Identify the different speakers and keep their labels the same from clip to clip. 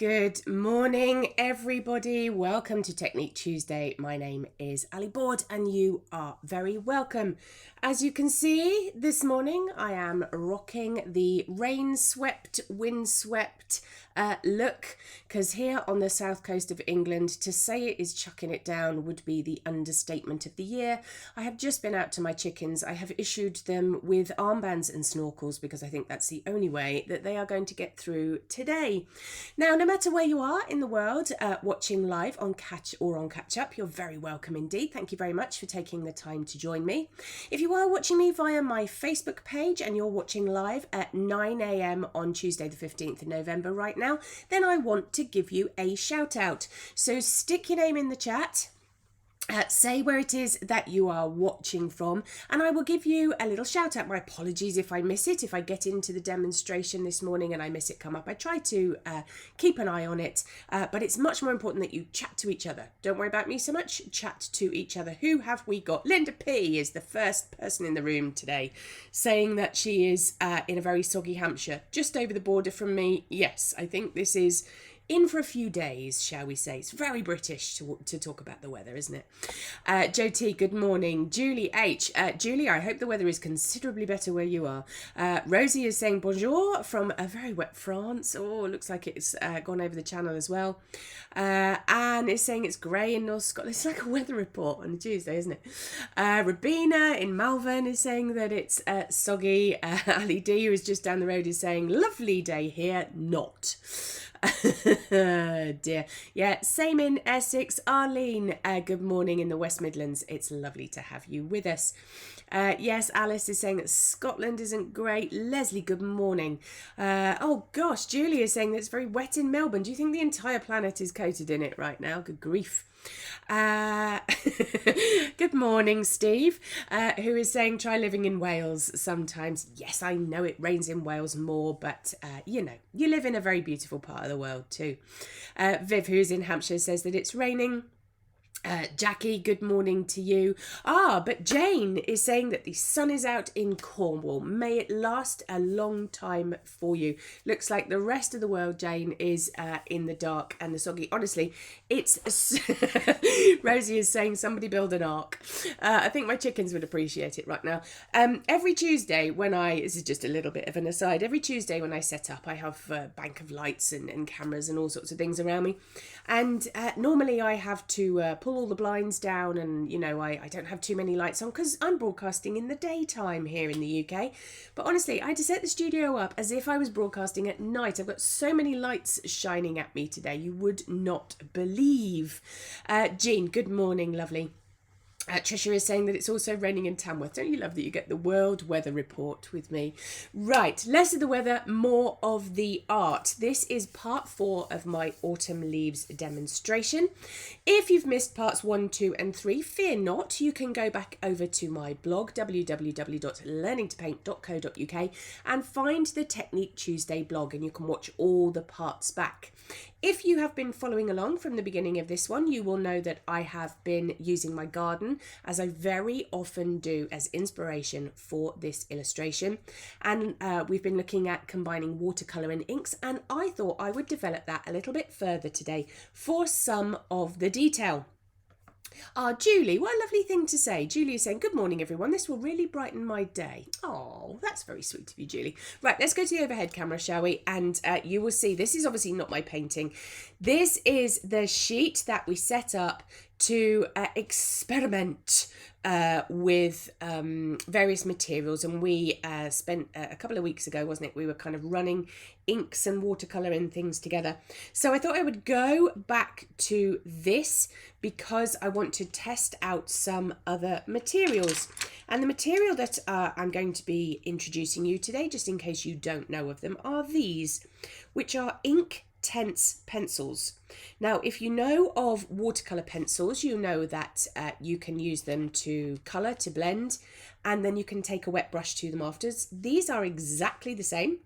Speaker 1: Good morning, everybody. Welcome to Technique Tuesday. My name is Ali Board and you are very welcome. As you can see, this morning I am rocking the rain-swept, wind-swept look, because here on the south coast of England, to say it is chucking it down would be the understatement of the year. I have just been out to my chickens. I have issued them with armbands and snorkels because I think that's the only way that they are going to get through today. Now, no matter where you are in the world, watching live on Catch or on Catch Up, you're very welcome indeed. Thank you very much for taking the time to join me. If you are watching me via my Facebook page and you're watching live at 9 a.m. on Tuesday the 15th of November right now, then I want to give you a shout out. So stick your name in the chat. Say where it is that you are watching from and I will give you a little shout out. My apologies if I miss it, if I get into the demonstration this morning and I miss it come up. I try to keep an eye on it, but it's much more important that you chat to each other. Don't worry about me so much, chat to each other. Who have we got? Linda P is the first person in the room today, saying that she is in a very soggy Hampshire, just over the border from me. Yes, I think this is in for a few days, shall we say. It's very British to talk about the weather, isn't it? Joe T, good morning. Julie H. Julie, I hope the weather is considerably better where you are. Rosie is saying bonjour from a very wet France. Oh, looks like it's gone over the channel as well. Anne is saying it's grey in North Scotland. It's like a weather report on a Tuesday, isn't it? Rabina in Malvern is saying that it's soggy. Ali D, who is just down the road, is saying lovely day here, not. Dear. Yeah, same in Essex. Arlene, good morning in the West Midlands. It's lovely to have you with us. Yes, Alice is saying that Scotland isn't great. Leslie, good morning. Oh gosh, Julie is saying that it's very wet in Melbourne. Do you think the entire planet is coated in it right now? Good grief. Good morning, Steve, who is saying try living in Wales sometimes. Yes, I know it rains in Wales more, but you know, you live in a very beautiful part of the world too. Viv, who's in Hampshire, says that it's raining. Jackie, good morning to you. But Jane is saying that the sun is out in Cornwall. May it last a long time for you. Looks like the rest of the world, Jane, is in the dark and the soggy. Honestly, it's... Rosie is saying somebody build an ark. I think my chickens would appreciate it right now. Every Tuesday when this is just a little bit of an aside, every Tuesday when I set up, I have a bank of lights and cameras and all sorts of things around me. And normally I have to pull all the blinds down and, you know, I don't have too many lights on because I'm broadcasting in the daytime here in the UK. But honestly, I had to set the studio up as if I was broadcasting at night. I've got so many lights shining at me today, you would not believe. Jean, good morning, lovely. Tricia is saying that it's also raining in Tamworth. Don't you love that you get the world weather report with me? Right, less of the weather, more of the art. This is part 4 of my autumn leaves demonstration. If you've missed parts 1, 2 and 3, fear not. You can go back over to my blog, www.learningtopaint.co.uk, and find the Technique Tuesday blog, and you can watch all the parts back. If you have been following along from the beginning of this one, you will know that I have been using my garden, as I very often do, as inspiration for this illustration. And we've been looking at combining watercolour and inks, and I thought I would develop that a little bit further today for some of the detail. Julie, what a lovely thing to say. Julie is saying, good morning, everyone. This will really brighten my day. Oh, that's very sweet of you, Julie. Right, let's go to the overhead camera, shall we? And you will see, this is obviously not my painting. This is the sheet that we set up to experiment with various materials, and we spent a couple of weeks ago, wasn't it, we were kind of running inks and watercolour and things together. So I thought I would go back to this because I want to test out some other materials. And the material that I'm going to be introducing you today, just in case you don't know of them, are these, which are Inktense pencils. Now, if you know of watercolour pencils, you know that you can use them to colour, to blend, and then you can take a wet brush to them afterwards. These are exactly the same,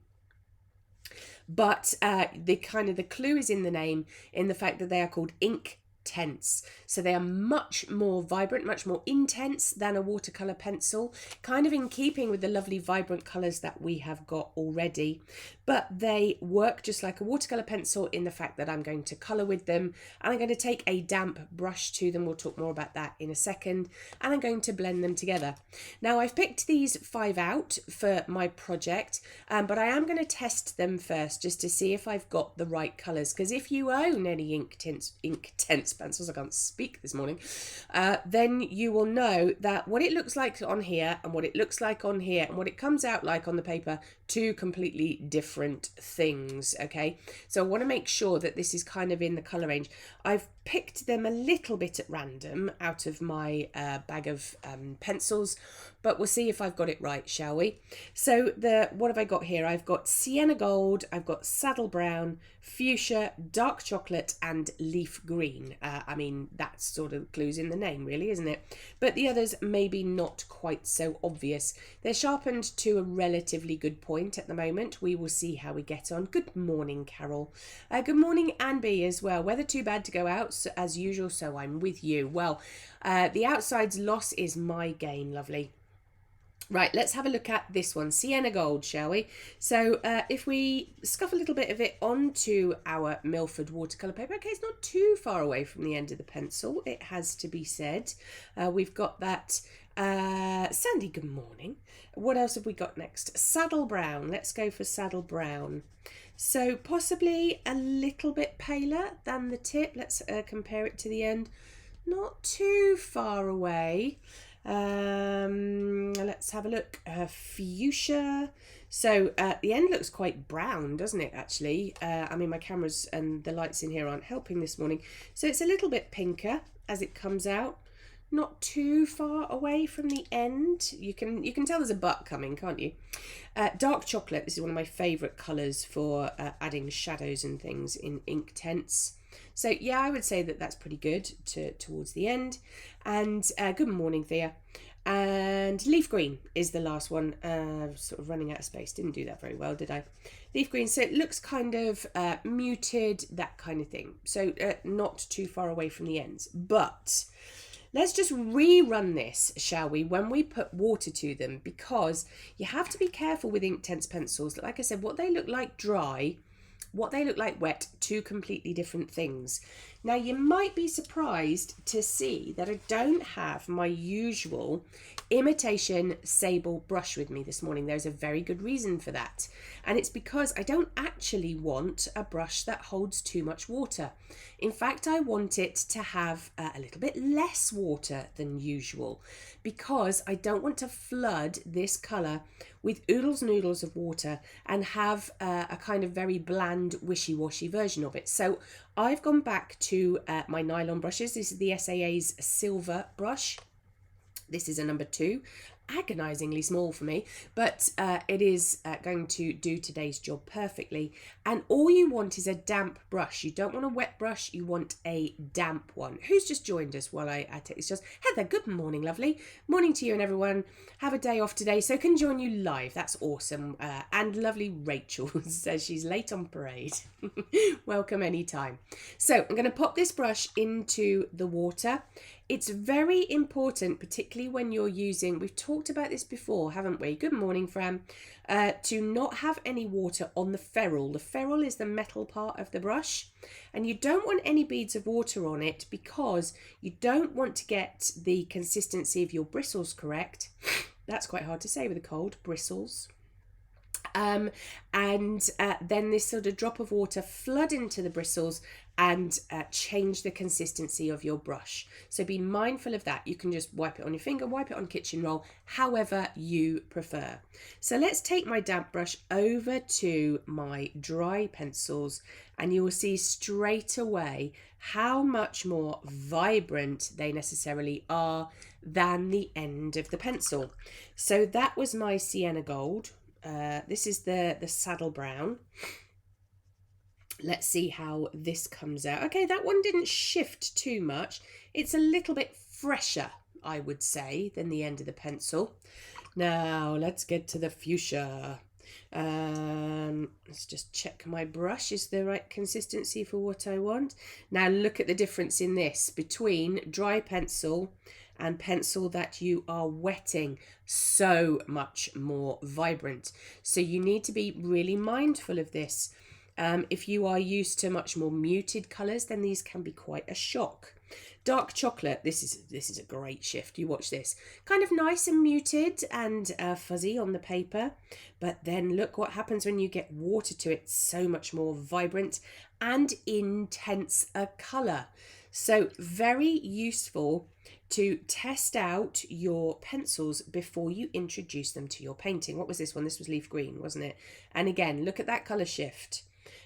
Speaker 1: but the clue is in the name, in the fact that they are called Inktense Inktense. So they are much more vibrant, much more intense than a watercolour pencil, kind of in keeping with the lovely vibrant colours that we have got already. But they work just like a watercolour pencil in the fact that I'm going to colour with them, and I'm going to take a damp brush to them. We'll talk more about that in a second, and I'm going to blend them together. Now I've picked these 5 out for my project, but I am going to test them first just to see if I've got the right colours, because if you own any Inktense pencils, I can't speak this morning, then you will know that what it looks like on here and what it looks like on here and what it comes out like on the paper, 2 completely different things. Okay, so I want to make sure that this is kind of in the colour range. I've picked them a little bit at random out of my bag of pencils, but we'll see if I've got it right, shall we? So what have I got here? I've got sienna gold, I've got saddle brown, fuchsia, dark chocolate and leaf green. I mean, that sort of clues in the name really, isn't it? But the others maybe not quite so obvious. They're sharpened to a relatively good point at the moment. We will see how we get on. Good morning, Carol. Good morning, Anby, as well. Weather too bad to go out as usual, so I'm with you. Well, the outside's loss is my gain, lovely. Right, let's have a look at this one, sienna gold, shall we? So if we scuff a little bit of it onto our Milford watercolour paper, okay, it's not too far away from the end of the pencil, it has to be said. We've got that, Sandy, good morning. What else have we got next? Saddle brown, let's go for saddle brown. So possibly a little bit paler than the tip. Let's compare it to the end. Not too far away. Let's have a look. Fuchsia. So the end looks quite brown, doesn't it, actually? I mean, my cameras and the lights in here aren't helping this morning. So it's a little bit pinker as it comes out. Not too far away from the end. You can tell there's a butt coming, can't you? Dark chocolate, this is one of my favourite colours for adding shadows and things in Inktense. So yeah, I would say that that's pretty good towards the end. And good morning, Thea. And leaf green is the last one. Sort of running out of space. Didn't do that very well, did I? Leaf green, so it looks kind of muted, that kind of thing. So not too far away from the ends. But let's just rerun this, shall we, when we put water to them, because you have to be careful with Inktense pencils. Like I said, what they look like dry, what they look like wet, 2 completely different things. Now, you might be surprised to see that I don't have my usual imitation sable brush with me this morning. There's a very good reason for that. And it's because I don't actually want a brush that holds too much water. In fact, I want it to have a little bit less water than usual, because I don't want to flood this colour with oodles and oodles of water and have a kind of very bland, wishy-washy version of it. So I've gone back to my nylon brushes. This is the SAA's silver brush. This is a number 2, agonisingly small for me, but it is going to do today's job perfectly. And all you want is a damp brush. You don't want a wet brush, you want a damp one. Who's just joined us while I take this? Just Heather, good morning, lovely. Morning to you and everyone. Have a day off today, so can join you live. That's awesome. And lovely Rachel says she's late on parade. Welcome anytime. So I'm going to pop this brush into the water. It's very important, particularly when you're using, we've talked about this before, haven't we? Good morning, Fran. To not have any water on the ferrule. The ferrule is the metal part of the brush, and you don't want any beads of water on it because you don't want to get the consistency of your bristles correct. That's quite hard to say with a cold, bristles. And then this sort of drop of water flood into the bristles and change the consistency of your brush. So be mindful of that. You can just wipe it on your finger, wipe it on kitchen roll, however you prefer. So let's take my damp brush over to my dry pencils, and you will see straight away how much more vibrant they necessarily are than the end of the pencil. So that was my sienna gold. This is the saddle brown. Let's see how this comes out. Okay, that one didn't shift too much. It's a little bit fresher, I would say, than the end of the pencil. Now, let's get to the fuchsia. Let's just check my brush is the right consistency for what I want. Now look at the difference in this between dry pencil and pencil that you are wetting. So much more vibrant. So you need to be really mindful of this. If you are used to much more muted colours, then these can be quite a shock. Dark chocolate, this is a great shift. You watch this. Kind of nice and muted and fuzzy on the paper. But then look what happens when you get water to it. So much more vibrant and intense a colour. So very useful to test out your pencils before you introduce them to your painting. What was this one? This was leaf green, wasn't it? And again, look at that colour shift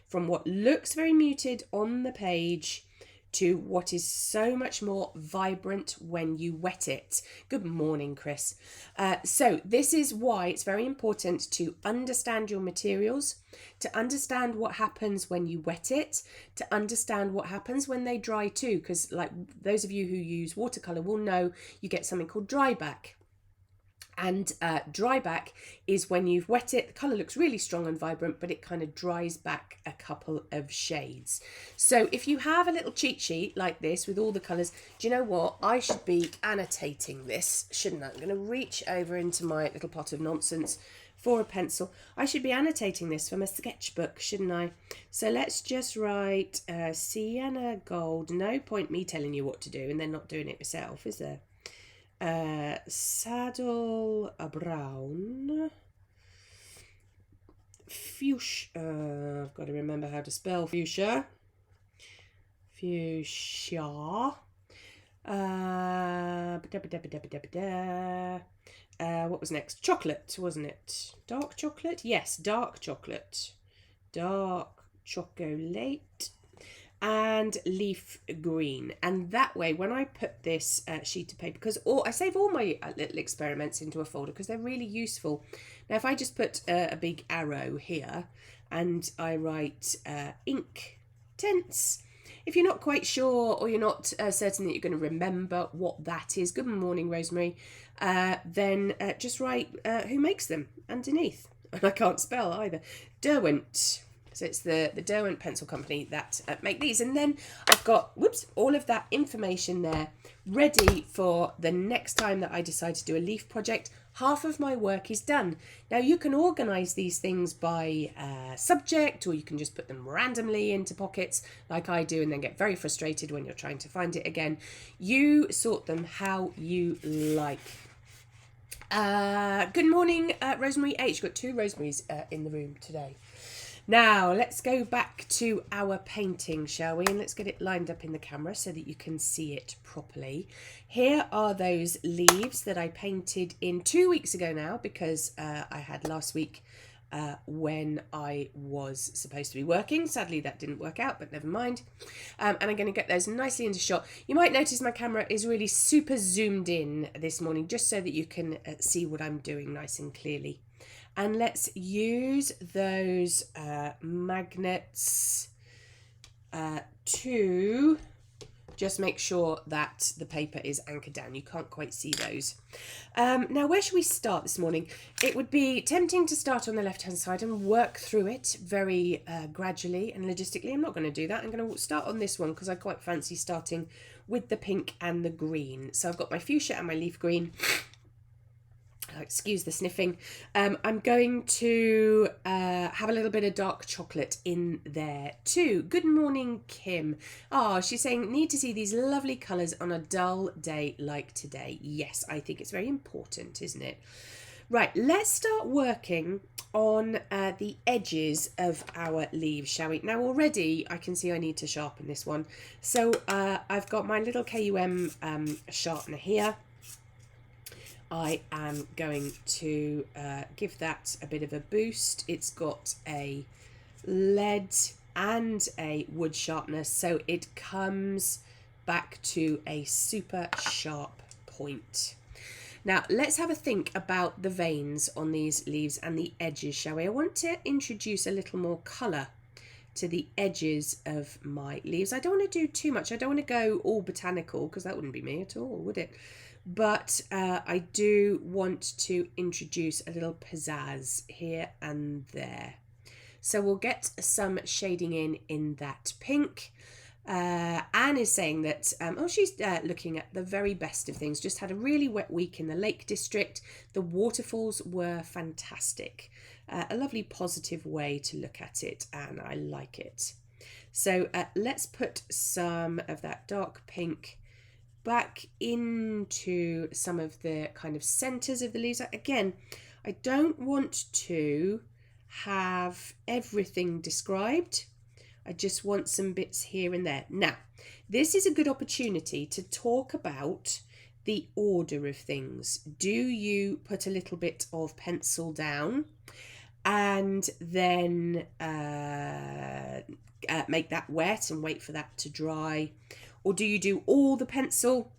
Speaker 1: from what looks very muted on the page to what is so much more vibrant when you wet it. Good morning, Chris. So this is why it's very important to understand your materials, to understand what happens when you wet it, to understand what happens when they dry too, because like those of you who use watercolour will know you get something called dryback. And dryback is when you've wet it, the colour looks really strong and vibrant, but it kind of dries back a couple of shades. So if you have a little cheat sheet like this with all the colours, do you know what? I should be annotating this, shouldn't I? I'm going to reach over into my little pot of nonsense for a pencil. I should be annotating this from a sketchbook, shouldn't I? So let's just write sienna gold. No point me telling you what to do and then not doing it myself, is there? Saddle brown, fuchsia, I've got to remember how to spell fuchsia, what was next? Chocolate, wasn't it? Dark chocolate? Yes, dark chocolate, dark chocolate, and leaf green. And that way when I put this sheet of paper, because I save all my little experiments into a folder because they're really useful. Now if I just put a big arrow here and I write ink tints, if you're not quite sure or you're not certain that you're going to remember what that is, good morning Rosemary, then just write who makes them underneath. And I can't spell either. Derwent. So it's the Derwent Pencil Company that make these. And then I've got, all of that information there ready for the next time that I decide to do a leaf project. Half of my work is done. Now you can organise these things by subject, or you can just put them randomly into pockets like I do and then get very frustrated when you're trying to find it again. You sort them how you like. Good morning, Rosemary H. Got two Rosemarys in the room today. Now, let's go back to our painting, shall we? And let's get it lined up in the camera so that you can see it properly. Here are those leaves that I painted in 2 weeks ago now, because I had last week when I was supposed to be working. Sadly, that didn't work out, but never mind. And I'm going to get those nicely into shot. You might notice my camera is really super zoomed in this morning, just so that you can see what I'm doing nice and clearly. And let's use those magnets to just make sure that the paper is anchored down. You can't quite see those. Now, where should we start this morning? It would be tempting to start on the left-hand side and work through it very gradually and logistically. I'm not going to do that. I'm going to start on this one because I quite fancy starting with the pink and the green. So I've got my fuchsia and my leaf green. Excuse the sniffing. I'm going to have a little bit of dark chocolate in there too. Good morning, Kim. Oh, she's saying, need to see these lovely colours on a dull day like today. Yes, I think it's very important, isn't it? Right, let's start working on the edges of our leaves, shall we? Now already I can see I need to sharpen this one. So I've got my little KUM sharpener here. I am going to give that a bit of a boost. It's got a lead and a wood sharpener, so it comes back to a super sharp point. Now let's have a think about the veins on these leaves and the edges, shall we? I want to introduce a little more colour to the edges of my leaves. I don't want to do too much. I don't want to go all botanical because that wouldn't be me at all, would it? but I do want to introduce a little pizzazz here and there. So we'll get some shading in that pink. Anne is saying that, she's looking at the very best of things. Just had a really wet week in the Lake District. The waterfalls were fantastic. A lovely positive way to look at it, and I like it. So let's put some of that dark pink back into some of the kind of centres of the leaves. Again, I don't want to have everything described. I just want some bits here and there. Now, this is a good opportunity to talk about the order of things. Do you put a little bit of pencil down and then make that wet and wait for that to dry? Or do you do all the pencil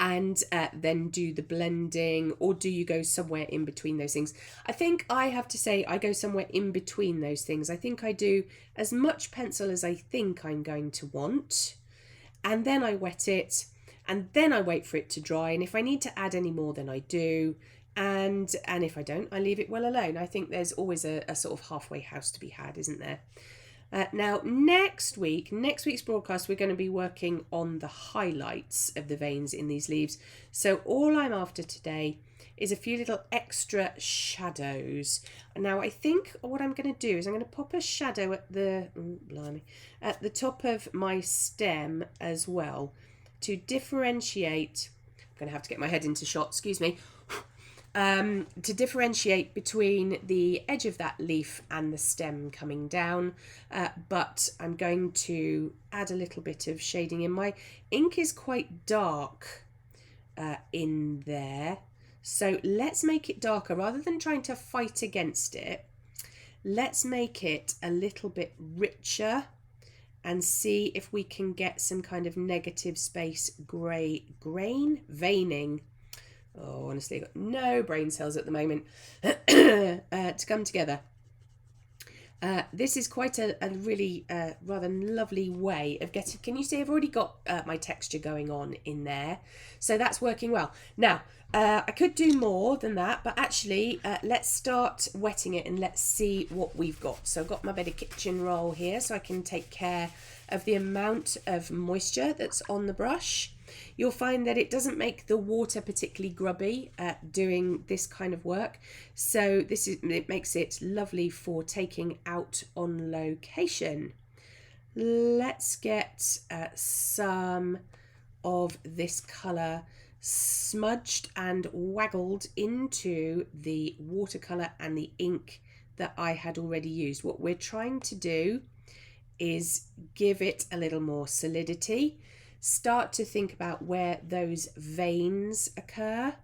Speaker 1: and then do the blending, or do you go somewhere in between those things? I think I have to say I go somewhere in between those things. I think I do as much pencil as I think I'm going to want, and then I wet it, and then I wait for it to dry, and if I need to add any more, then I do, and if I don't, I leave it well alone. I think there's always a sort of halfway house to be had, isn't there? Now, next week's broadcast, we're going to be working on the highlights of the veins in these leaves. So all I'm after today is a few little extra shadows. Now, I think what I'm going to do is I'm going to pop a shadow at the top of my stem as well to differentiate. I'm going to have to get my head into shot, excuse me. To differentiate between the edge of that leaf and the stem coming down, but I'm going to add a little bit of shading in. My ink is quite dark in there, so let's make it darker. Rather than trying to fight against it, let's make it a little bit richer and see if we can get some kind of negative space veining. Oh, honestly, I've got no brain cells at the moment to come together. This is quite a really rather lovely way of getting... Can you see I've already got my texture going on in there? So that's working well. Now, I could do more than that, but actually, let's start wetting it and let's see what we've got. So I've got my bit of kitchen roll here so I can take care of the amount of moisture that's on the brush. You'll find that it doesn't make the water particularly grubby doing this kind of work. So it makes it lovely for taking out on location. Let's get some of this colour smudged and waggled into the watercolour and the ink that I had already used. What we're trying to do is give it a little more solidity. Start to think about where those veins occur,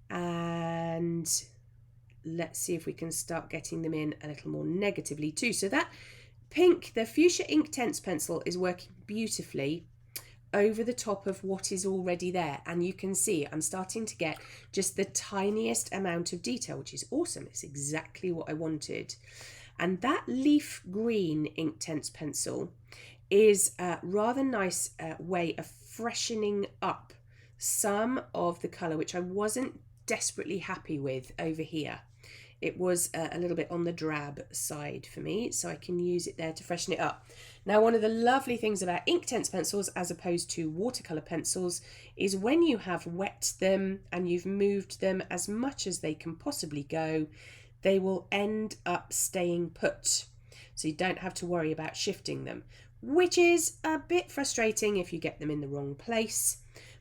Speaker 1: and let's see if we can start getting them in a little more negatively too. So that pink, the Fuchsia Inktense pencil, is working beautifully over the top of what is already there, and you can see I'm starting to get just the tiniest amount of detail, which is awesome. It's exactly what I wanted. And that leaf green Inktense pencil is a rather nice way of freshening up some of the colour, which I wasn't desperately happy with over here. It was a little bit on the drab side for me, so I can use it there to freshen it up. Now, one of the lovely things about Inktense pencils as opposed to watercolour pencils is when you have wet them and you've moved them as much as they can possibly go, they will end up staying put. So you don't have to worry about shifting them, which is a bit frustrating if you get them in the wrong place.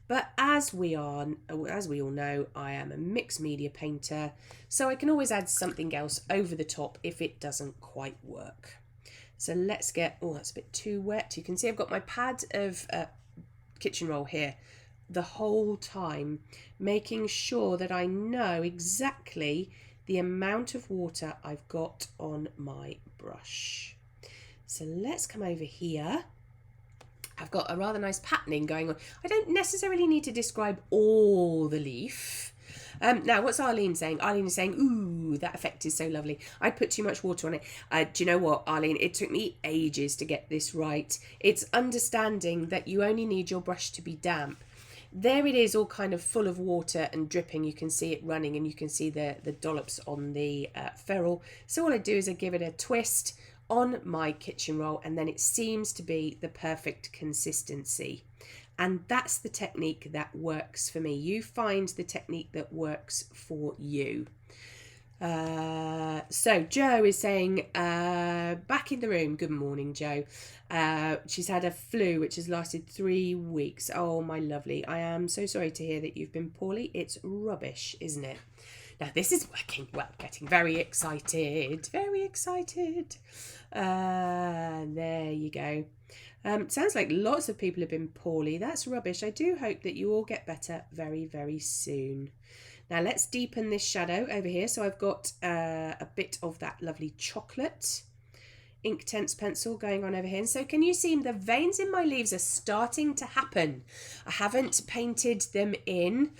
Speaker 1: But as we all know, I am a mixed media painter, so I can always add something else over the top if it doesn't quite work. So let's get, oh, that's a bit too wet. You can see I've got my pad of kitchen roll here the whole time, making sure that I know exactly the amount of water I've got on my brush. So let's come over here. I've got a rather nice patterning going on. I don't necessarily need to describe all the leaf. Now, what's Arlene saying? Arlene is saying, ooh, that effect is so lovely. I put too much water on it. Do you know what, Arlene? It took me ages to get this right. It's understanding that you only need your brush to be damp. there it is, all kind of full of water and dripping. You can see it running, and you can see the dollops on the ferrule. So all I do is I give it a twist on my kitchen roll, and then it seems to be the perfect consistency. And that's the technique that works for me. You find the technique that works for you. So Joe is saying, back in the room. Good morning, Joe. She's had a flu which has lasted 3 weeks. Oh, my lovely. I am so sorry to hear that you've been poorly. It's rubbish, isn't it? Now, this is working well. Getting very excited. Very excited. There you go. Sounds like lots of people have been poorly. That's rubbish. I do hope that you all get better very, very soon. Now let's deepen this shadow over here. So I've got a bit of that lovely chocolate Inktense pencil going on over here. And so can you see the veins in my leaves are starting to happen? I haven't painted them in.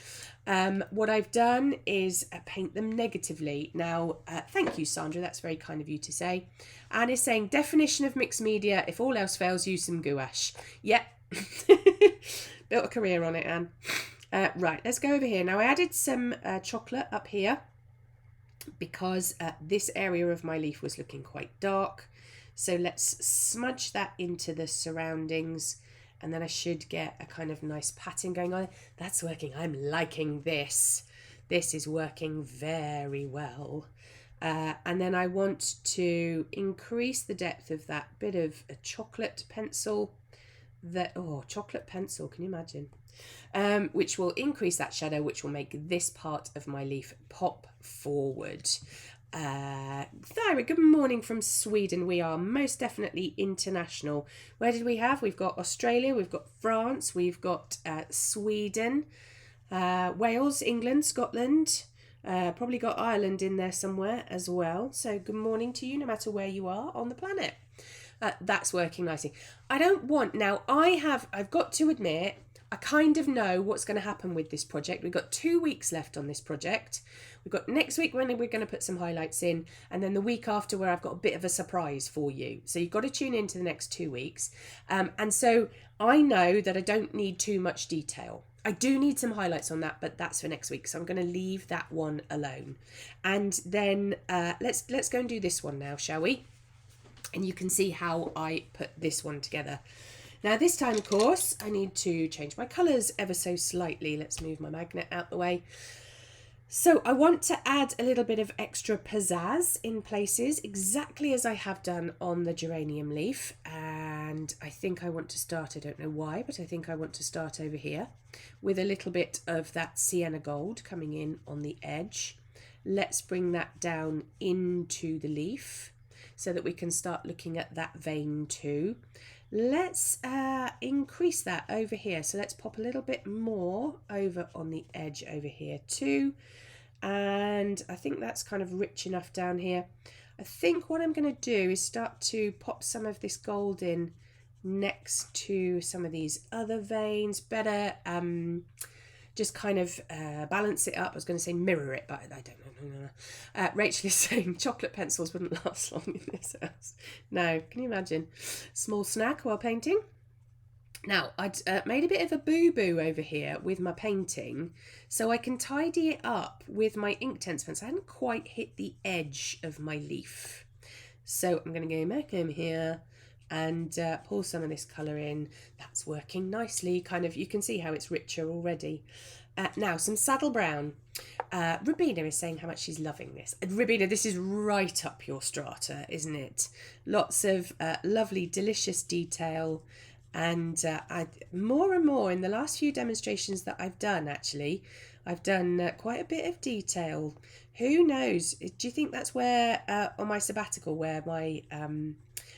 Speaker 1: What I've done is paint them negatively. Now, thank you, Sandra. That's very kind of you to say. Anne is saying, definition of mixed media. If all else fails, use some gouache. Yep. Built a career on it, Anne. Right, let's go over here. Now I added some chocolate up here because this area of my leaf was looking quite dark. So let's smudge that into the surroundings, and then I should get a kind of nice pattern going on. That's working. I'm liking this. This is working very well. And then I want to increase the depth of that bit of a chocolate pencil. Chocolate pencil, can you imagine? Which will increase that shadow, which will make this part of my leaf pop forward. Thyra, good morning from Sweden. We are most definitely international. Where did we have? We've got Australia, we've got France, we've got Sweden, Wales, England, Scotland, probably got Ireland in there somewhere as well. So good morning to you, no matter where you are on the planet. That's working nicely. I've got to admit, I kind of know what's going to happen with this project. We've got 2 weeks left on this project. We've got next week when we're going to put some highlights in, and then the week after where I've got a bit of a surprise for you. So you've got to tune into the next 2 weeks. And so I know that I don't need too much detail. I do need some highlights on that, but that's for next week. So I'm going to leave that one alone. And then let's go and do this one now, shall we? And you can see how I put this one together. Now this time, of course, I need to change my colours ever so slightly. Let's move my magnet out the way. So I want to add a little bit of extra pizzazz in places, exactly as I have done on the geranium leaf. And I think I want to start, I don't know why, but I think I want to start over here with a little bit of that sienna gold coming in on the edge. Let's bring that down into the leaf so that we can start looking at that vein too. Let's increase that over here. So let's pop a little bit more over on the edge over here too. And I think that's kind of rich enough down here. I think what I'm going to do is start to pop some of this gold in next to some of these other veins. Better just kind of balance it up. I was going to say mirror it, but I don't know. Rachel is saying chocolate pencils wouldn't last long in this house. No, can you imagine? Small snack while painting. Now, I'd made a bit of a boo-boo over here with my painting, so I can tidy it up with my Inktense pencil. I hadn't quite hit the edge of my leaf. So I'm going to go back in here and pour some of this colour in. That's working nicely. Kind of, you can see how it's richer already. Now, some saddle brown. Rubina is saying how much she's loving this. Rubina, this is right up your strata, isn't it? Lots of lovely, delicious detail. And more and more in the last few demonstrations that I've done, actually, I've done quite a bit of detail. Who knows? Do you think that's where, on my sabbatical, where my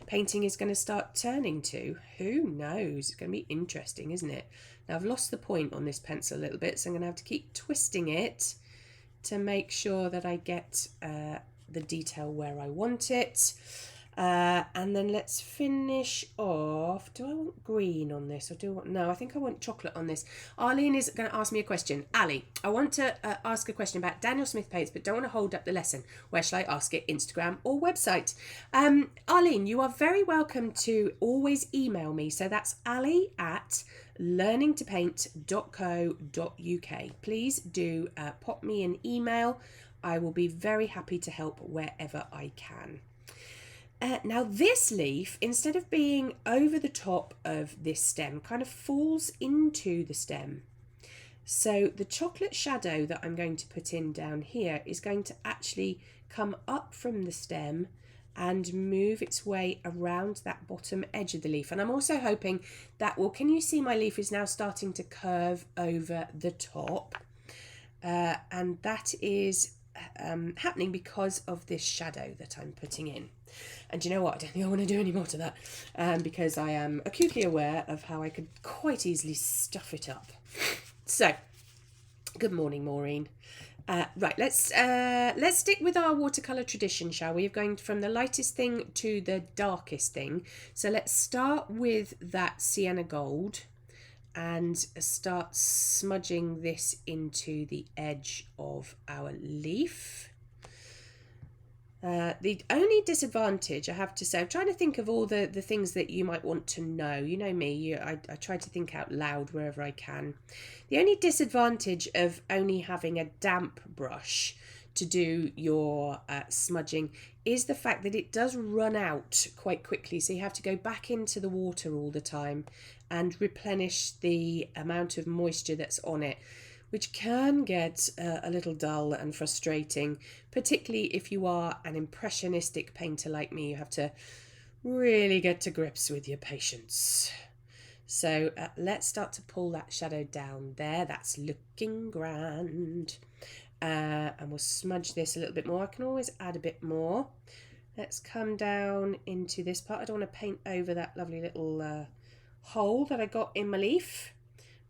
Speaker 1: painting is going to start turning to? Who knows? It's going to be interesting, isn't it? Now, I've lost the point on this pencil a little bit, so I'm going to have to keep twisting it to make sure that I get the detail where I want it. And then let's finish off. Do I want green on this or do I want... No, I think I want chocolate on this. Arlene is going to ask me a question. Ali, I want to ask a question about Daniel Smith paints, but don't want to hold up the lesson. Where shall I ask it? Instagram or website? Arlene, you are very welcome to always email me. So that's Ali at learningtopaint.co.uk. Please do pop me an email. I will be very happy to help wherever I can. Now this leaf, instead of being over the top of this stem, kind of falls into the stem. So the chocolate shadow that I'm going to put in down here is going to actually come up from the stem and move its way around that bottom edge of the leaf. And I'm also hoping that will, can you see my leaf is now starting to curve over the top? And that is happening because of this shadow that I'm putting in. And you know what, I don't think I want to do any more to that because I am acutely aware of how I could quite easily stuff it up. So, good morning, Maureen. Right, let's stick with our watercolour tradition, shall we, of going from the lightest thing to the darkest thing. So let's start with that sienna gold and start smudging this into the edge of our leaf. The only disadvantage, I have to say, I'm trying to think of all the things that you might want to know. You know me, I try to think out loud wherever I can. The only disadvantage of only having a damp brush to do your smudging is the fact that it does run out quite quickly. So you have to go back into the water all the time and replenish the amount of moisture that's on it, which can get a little dull and frustrating, particularly if you are an impressionistic painter like me. You have to really get to grips with your patience. So let's start to pull that shadow down there. That's looking grand. And we'll smudge this a little bit more. I can always add a bit more. Let's come down into this part. I don't want to paint over that lovely little hole that I got in my leaf,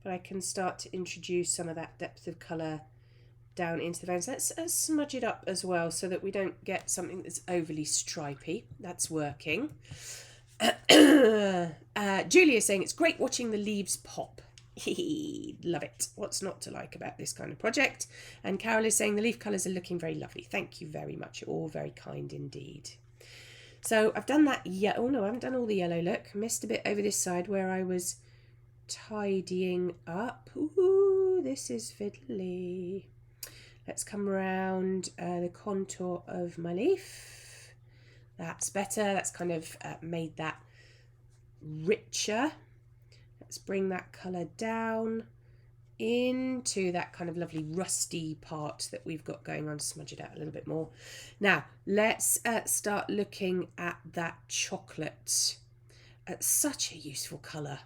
Speaker 1: but I can start to introduce some of that depth of colour down into the veins. Let's smudge it up as well so that we don't get something that's overly stripy. That's working. Julie is saying it's great watching the leaves pop. Love it. What's not to like about this kind of project? And Carol is saying the leaf colours are looking very lovely. Thank you very much. You're all very kind indeed. So I've done that yellow. Oh no, I haven't done all the yellow. Look, missed a bit over this side where I was tidying up. Ooh, this is fiddly. Let's come around the contour of my leaf. That's better. That's kind of made that richer. Let's bring that colour down into that kind of lovely rusty part that we've got going on. Smudge it out a little bit more. Now let's start looking at that chocolate. Such a useful colour.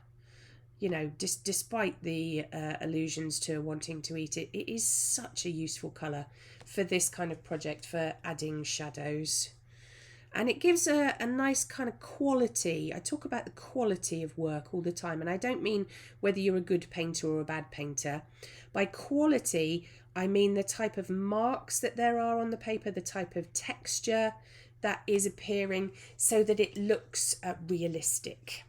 Speaker 1: You know, despite the allusions to wanting to eat it, it is such a useful colour for this kind of project, for adding shadows. And it gives a nice kind of quality. I talk about the quality of work all the time, and I don't mean whether you're a good painter or a bad painter. By quality, I mean the type of marks that there are on the paper, the type of texture that is appearing, so that it looks realistic.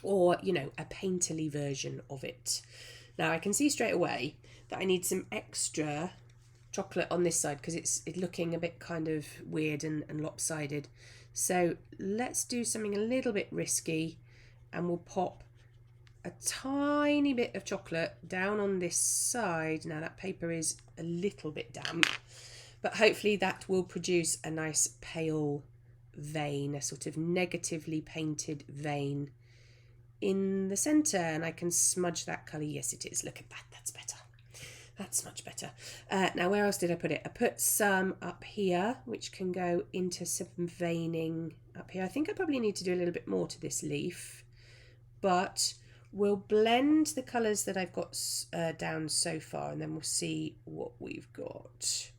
Speaker 1: Or, you know, a painterly version of it. Now I can see straight away that I need some extra chocolate on this side because it's looking a bit kind of weird and lopsided. So let's do something a little bit risky, and we'll pop a tiny bit of chocolate down on this side. Now that paper is a little bit damp, but hopefully that will produce a nice pale vein, a sort of negatively painted vein in the centre, and I can smudge that colour. Yes, it is. Look at that. That's better. That's much better. Now, where else did I put it? I put some up here, which can go into some veining up here. I think I probably need to do a little bit more to this leaf, but we'll blend the colours that I've got down so far, and then we'll see what we've got.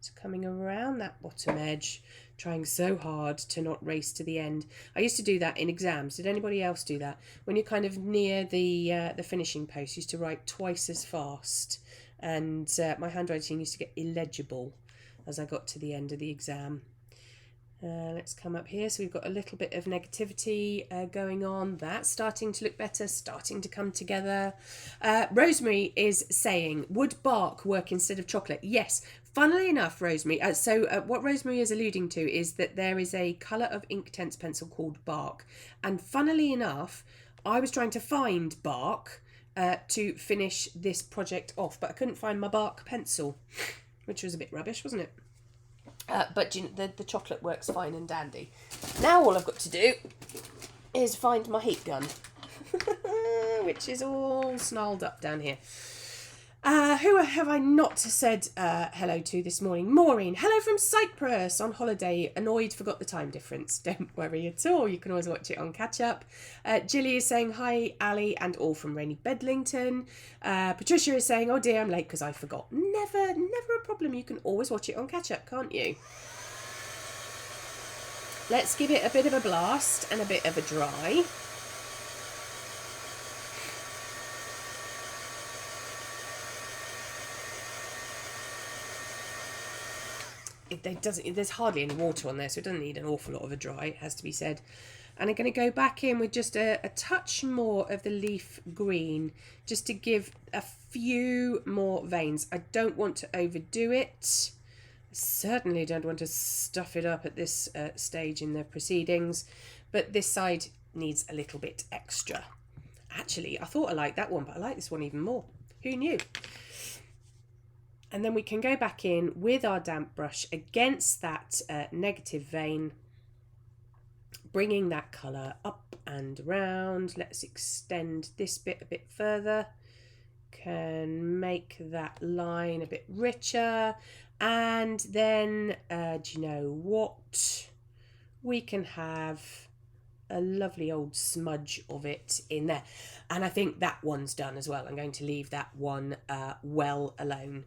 Speaker 1: So coming around that bottom edge, trying so hard to not race to the end. I used to do that in exams. Did anybody else do that? When you're kind of near the finishing post, you used to write twice as fast, and my handwriting used to get illegible as I got to the end of the exam. Let's come up here. So we've got a little bit of negativity going on. That's starting to look better, starting to come together. Rosemary is saying, would bark work instead of chocolate? Yes. Funnily enough, Rosemary, what Rosemary is alluding to is that there is a colour of Inktense pencil called bark. And funnily enough, I was trying to find bark to finish this project off, but I couldn't find my bark pencil, which was a bit rubbish, wasn't it? But the chocolate works fine and dandy. Now all I've got to do is find my heat gun, which is all snarled up down here. Who have I not said hello to this morning? Maureen, hello from Cyprus, on holiday, annoyed, forgot the time difference. Don't worry at all, you can always watch it on catch up. Gilly is saying hi, Ali, and all from rainy Bedlington. Patricia is saying, oh dear, I'm late because I forgot. Never a problem, you can always watch it on catch up, can't you? Let's give it a bit of a blast and a bit of a dry. There's hardly any water on there, so it doesn't need an awful lot of a dry, it has to be said. And I'm going to go back in with just a touch more of the leaf green, just to give a few more veins. I don't want to overdo it. I certainly don't want to stuff it up at this stage in the proceedings, but this side needs a little bit extra. Actually, I thought I liked that one, but I like this one even more. Who knew? And then we can go back in with our damp brush against that negative vein, bringing that colour up and around. Let's extend this bit a bit further. Can make that line a bit richer. And then, do you know what? We can have a lovely old smudge of it in there. And I think that one's done as well. I'm going to leave that one well alone.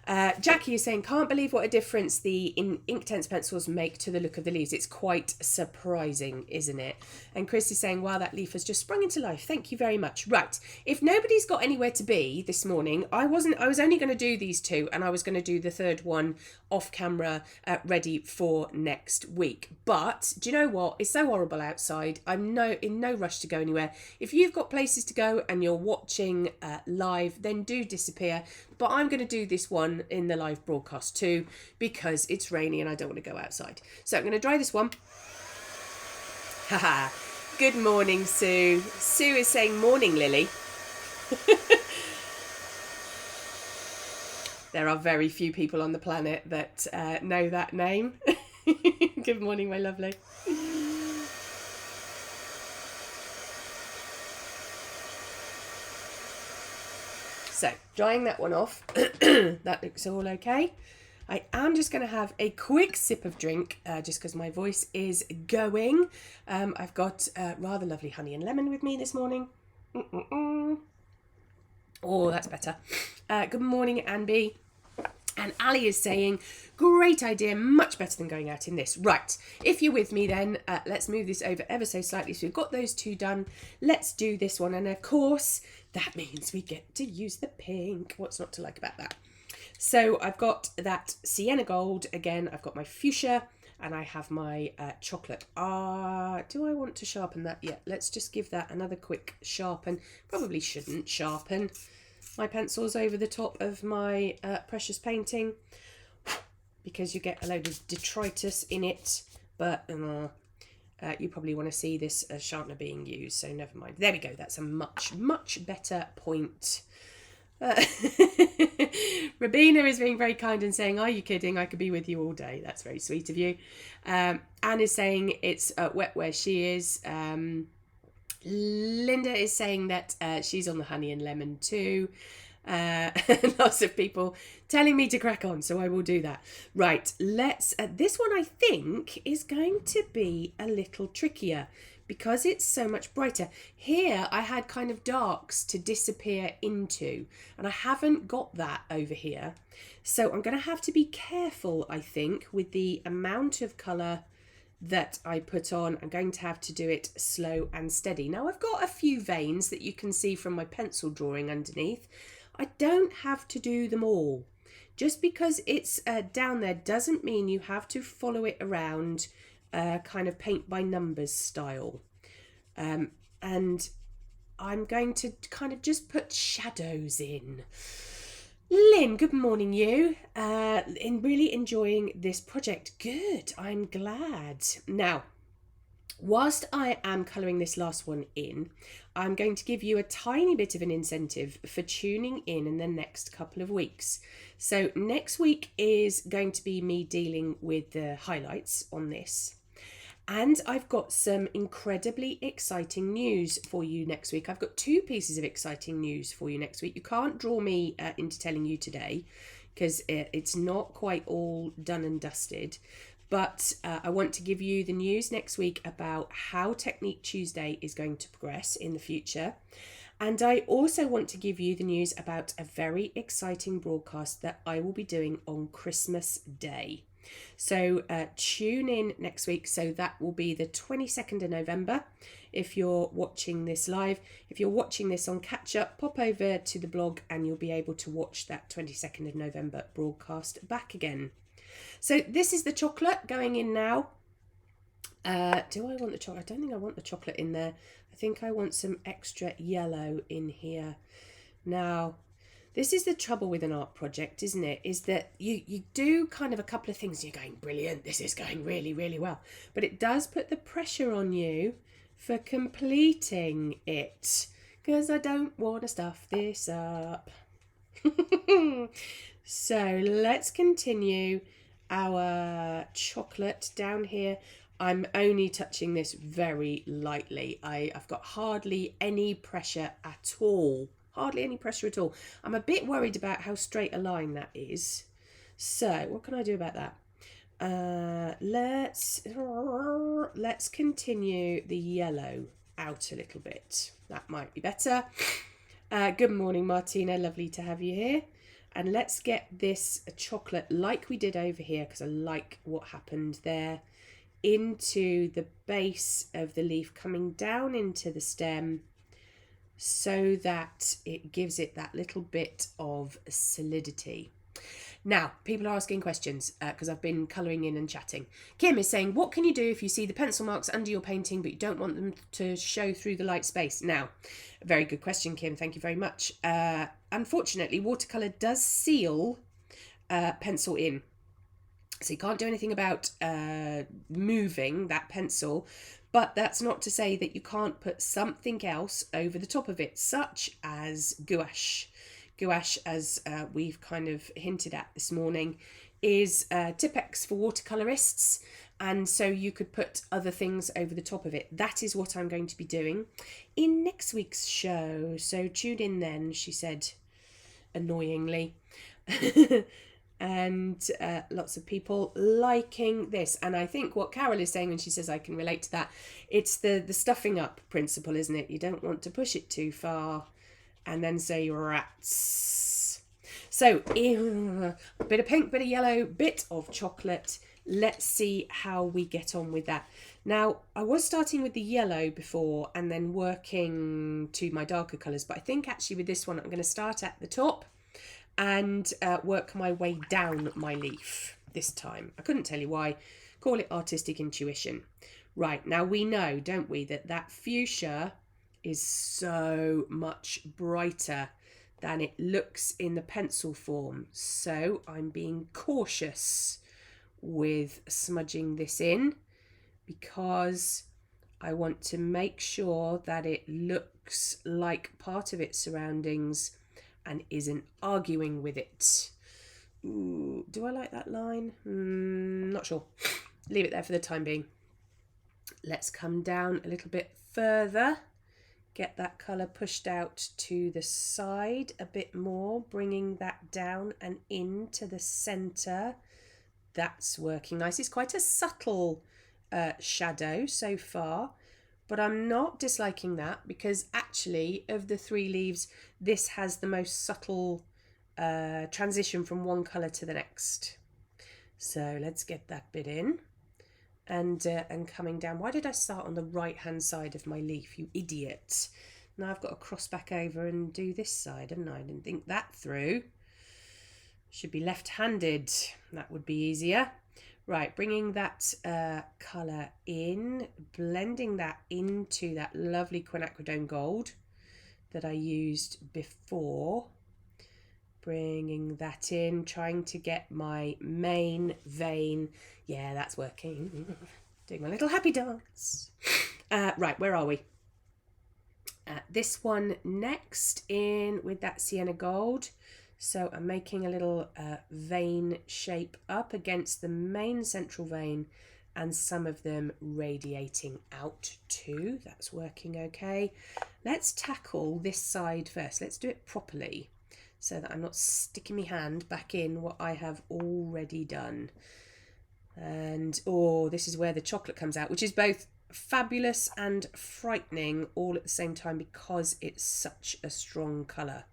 Speaker 1: Jackie is saying, can't believe what a difference the Inktense pencils make to the look of the leaves. It's quite surprising, isn't it? And Chris is saying, wow, that leaf has just sprung into life. Thank you very much. Right, if nobody's got anywhere to be this morning, I was only going to do these two, and I was going to do the third one off camera, ready for next week. But do you know what? It's so horrible outside. I'm in no rush to go anywhere. If you've got places to go and you're watching live, then do disappear. But I'm going to do this one in the live broadcast too, because it's rainy and I don't want to go outside. So I'm going to dry this one. Haha. Good morning, Sue. Sue is saying morning, Lily. There are very few people on the planet that know that name. Good morning, my lovely. So, drying that one off. That looks all okay. I am just going to have a quick sip of drink, just because my voice is going. I've got rather lovely honey and lemon with me this morning. Oh, that's better. Good morning, Anby. And Ali is saying, great idea, much better than going out in this. Right, if you're with me then, let's move this over ever so slightly. So we've got those two done. Let's do this one. And of course, that means we get to use the pink. What's not to like about that? So I've got that sienna gold. Again, I've got my fuchsia and I have my chocolate. Do I want to sharpen that? Yeah, let's just give that another quick sharpen. Probably shouldn't sharpen my pencils over the top of my precious painting because you get a load of detritus in it, but you probably want to see this sharpener being used, so never mind. There we go, that's a much better point. Rabina is being very kind and saying, are you kidding? I could be with you all day. That's very sweet of you. Anne is saying it's wet where she is. Linda is saying that she's on the honey and lemon too. Lots of people telling me to crack on, so I will do that. Right, let's this one I think is going to be a little trickier because it's so much brighter. Here I had kind of darks to disappear into, and I haven't got that over here, so I'm going to have to be careful, I think, with the amount of colour that I put on. I'm going to have to do it slow and steady. Now I've got a few veins that you can see from my pencil drawing underneath. I don't have to do them all. Just because it's down there doesn't mean you have to follow it around kind of paint by numbers style. And I'm going to kind of just put shadows in. Lynn, good morning you. Really enjoying this project. Good, I'm glad. Now, whilst I am colouring this last one in, I'm going to give you a tiny bit of an incentive for tuning in the next couple of weeks. So next week is going to be me dealing with the highlights on this. And I've got some incredibly exciting news for you next week. I've got 2 pieces of exciting news for you next week. You can't draw me into telling you today because it's not quite all done and dusted. But I want to give you the news next week about how Technique Tuesday is going to progress in the future. And I also want to give you the news about a very exciting broadcast that I will be doing on Christmas Day. So tune in next week. So that will be the 22nd of November. If you're watching this live, if you're watching this on catch up, pop over to the blog and you'll be able to watch that 22nd of November broadcast back again. So this is the chocolate going in now. Do I want the chocolate? I don't think I want the chocolate in there. I think I want some extra yellow in here. Now, this is the trouble with an art project, isn't it? Is that you do kind of a couple of things. You're going, brilliant, this is going really, really well. But it does put the pressure on you for completing it. Because I don't want to stuff this up. So let's continue our chocolate down here. I'm only touching this very lightly. I've got hardly any pressure at all. Hardly any pressure at all. I'm a bit worried about how straight a line that is. So what can I do about that? Let's continue the yellow out a little bit. That might be better. Good morning, Martina. Lovely to have you here. And let's get this chocolate like we did over here, because I like what happened there, into the base of the leaf, coming down into the stem, so that it gives it that little bit of solidity. Now, people are asking questions because I've been colouring in and chatting. Kim is saying, what can you do if you see the pencil marks under your painting but you don't want them to show through the light space? Now, a very good question, Kim. Thank you very much. Unfortunately, watercolour does seal pencil in. So you can't do anything about moving that pencil. But that's not to say that you can't put something else over the top of it, such as gouache. Gouache, as we've kind of hinted at this morning, is Tipp-Ex for watercolourists, and so you could put other things over the top of it. That is what I'm going to be doing in next week's show, so tune in then, she said annoyingly. And lots of people liking this. And I think what Carol is saying when she says I can relate to that, it's the stuffing up principle, isn't it? You don't want to push it too far and then say rats. So a bit of pink, bit of yellow, bit of chocolate. Let's see how we get on with that. Now, I was starting with the yellow before and then working to my darker colours, but I think actually with this one I'm going to start at the top and work my way down my leaf this time. I couldn't tell you why. Call it artistic intuition. Right, now we know, don't we, that fuchsia is so much brighter than it looks in the pencil form. So I'm being cautious with smudging this in because I want to make sure that it looks like part of its surroundings and isn't arguing with it. Ooh, do I like that line? Not sure. Leave it there for the time being. Let's come down a little bit further. Get that colour pushed out to the side a bit more, bringing that down and into the centre. That's working nice. It's quite a subtle shadow so far, but I'm not disliking that because actually of the 3 leaves, this has the most subtle transition from one colour to the next. So let's get that bit in. And coming down. Why did I start on the right hand side of my leaf, you idiot? Now I've got to cross back over and do this side, haven't I? I didn't think that through. Should be left-handed. That would be easier. Right, bringing that colour in, blending that into that lovely quinacridone gold that I used before. Bringing that in, trying to get my main vein. Yeah, that's working. Doing my little happy dance. Right, where are we? This one next in with that sienna gold. So I'm making a little vein shape up against the main central vein and some of them radiating out too. That's working okay. Let's tackle this side first. Let's do it properly so that I'm not sticking my hand back in what I have already done. And oh, this is where the chocolate comes out, which is both fabulous and frightening all at the same time because it's such a strong colour.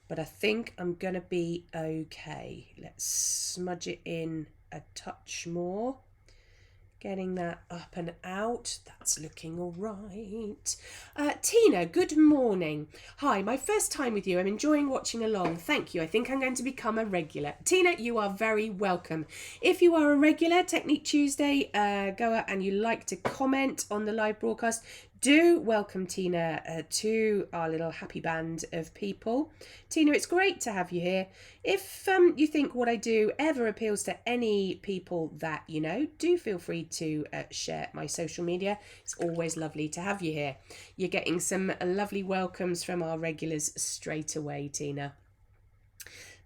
Speaker 1: But I think I'm going to be okay. Let's smudge it in a touch more. Getting that up and out. That's looking all right. Tina, good morning. Hi, my first time with you. I'm enjoying watching along. Thank you. I think I'm going to become a regular. Tina, you are very welcome. If you are a regular Technique Tuesday goer and you like to comment on the live broadcast, do welcome Tina to our little happy band of people. Tina, it's great to have you here. If you think what I do ever appeals to any people that you know, do feel free to share my social media. It's always lovely to have you here. You're getting some lovely welcomes from our regulars straight away, Tina.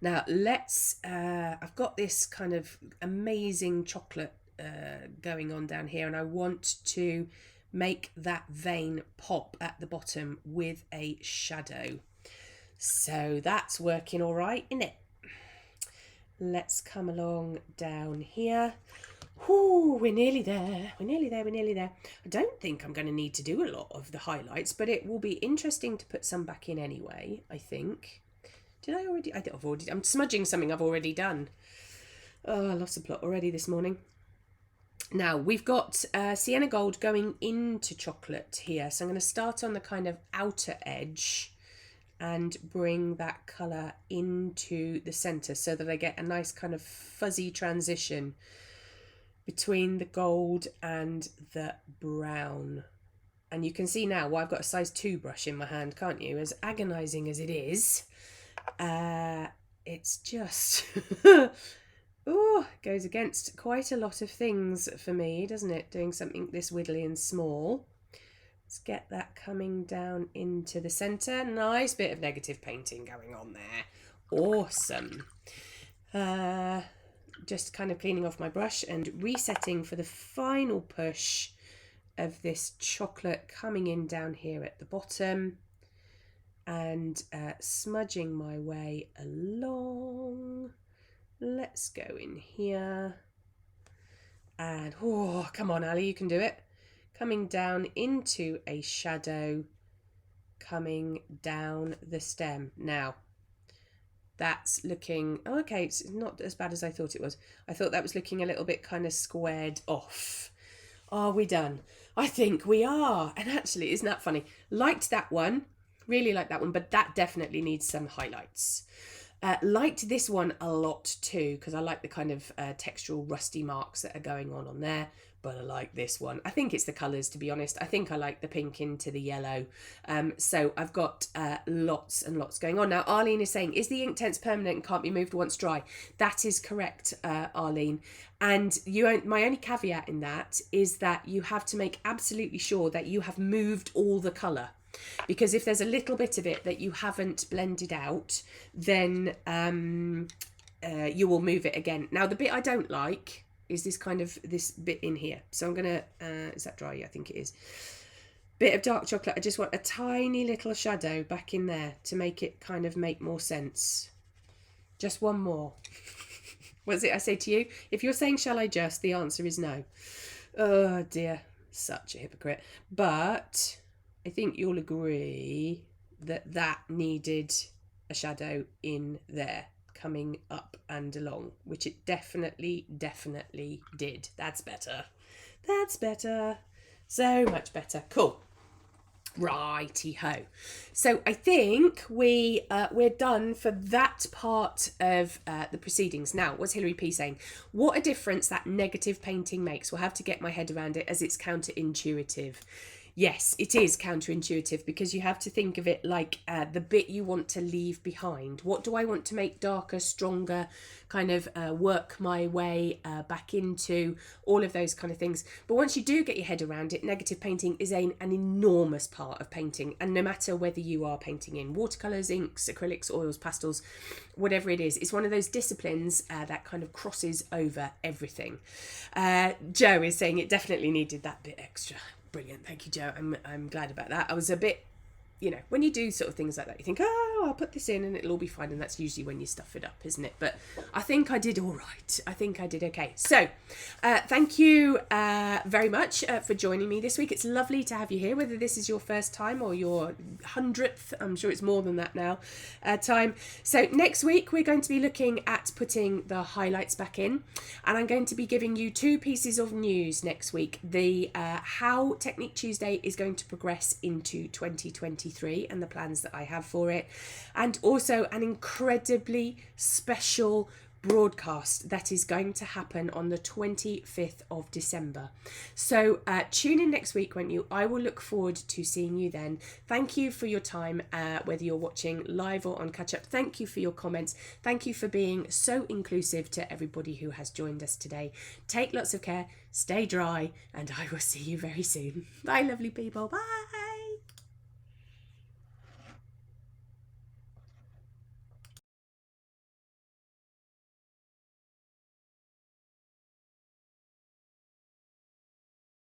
Speaker 1: Now let's, I've got this kind of amazing chocolate going on down here, and I want to make that vein pop at the bottom with a shadow. So that's working all right, isn't it? Let's come along down here. Ooh, we're nearly there. We're nearly there. We're nearly there. I don't think I'm going to need to do a lot of the highlights, but it will be interesting to put some back in anyway, I think. Did I already? I'm smudging something I've already done. Oh, I lost the plot already this morning. Now, we've got sienna gold going into chocolate here. So I'm going to start on the kind of outer edge and bring that colour into the centre so that I get a nice kind of fuzzy transition between the gold and the brown. And you can see now why I've got a size 2 brush in my hand, can't you? As agonising as it is, it's just... Oh, goes against quite a lot of things for me, doesn't it? Doing something this wiggly and small. Let's get that coming down into the centre. Nice bit of negative painting going on there. Awesome. Just kind of cleaning off my brush and resetting for the final push of this chocolate coming in down here at the bottom. And smudging my way along. Let's go in here. And, oh, come on, Ali, you can do it. Coming down into a shadow, coming down the stem. Now, that's looking, oh, okay, it's not as bad as I thought it was. I thought that was looking a little bit kind of squared off. Are we done? I think we are. And actually, isn't that funny? Liked that one, really liked that one, but that definitely needs some highlights. Liked this one a lot too, because I like the kind of textural rusty marks that are going on there, but I like this one. I think it's the colours, to be honest. I think I like the pink into the yellow. So I've got lots and lots going on. Now, Arlene is saying, is the Inktense permanent and can't be moved once dry? That is correct, Arlene. And my only caveat in that is that you have to make absolutely sure that you have moved all the colour. Because if there's a little bit of it that you haven't blended out, then you will move it again. Now, the bit I don't like is this bit in here. So I'm going to, is that dry? I think it is. Bit of dark chocolate. I just want a tiny little shadow back in there to make it kind of make more sense. Just one more. What is it I say to you? If you're saying, shall I just? The answer is no. Oh, dear. Such a hypocrite. But I think you'll agree that that needed a shadow in there coming up and along, which it definitely did. That's better. That's better. So much better. Cool. Righty ho. So I think we're done for that part of the proceedings. Now, what's Hilary P saying? What a difference that negative painting makes. We'll have to get my head around it as it's counterintuitive. Yes, it is counterintuitive because you have to think of it like the bit you want to leave behind. What do I want to make darker, stronger, kind of work my way back into, all of those kind of things. But once you do get your head around it, negative painting is an enormous part of painting. And no matter whether you are painting in watercolours, inks, acrylics, oils, pastels, whatever it is, it's one of those disciplines that kind of crosses over everything. Joe is saying it definitely needed that bit extra. Brilliant, thank you, Joe. I'm glad about that. I was a bit, when you do sort of things like that, you think, oh, I'll put this in and it'll all be fine, and that's usually when you stuff it up, isn't it? But I think I did all right. I think I did okay. So thank you very much for joining me this week. It's lovely to have you here, whether this is your first time or your 100th, I'm sure it's more than that now, time. So next week we're going to be looking at putting the highlights back in, and I'm going to be giving you 2 pieces of news next week. The how Technique Tuesday is going to progress into 2023 and the plans that I have for it, and also an incredibly special broadcast that is going to happen on the 25th of December. So tune in next week, won't you? I will look forward to seeing you then. Thank you for your time, whether you're watching live or on catch up. Thank you for your comments. Thank you for being so inclusive to everybody who has joined us today. Take lots of care, stay dry, and I will see you very soon. Bye, lovely people. Bye.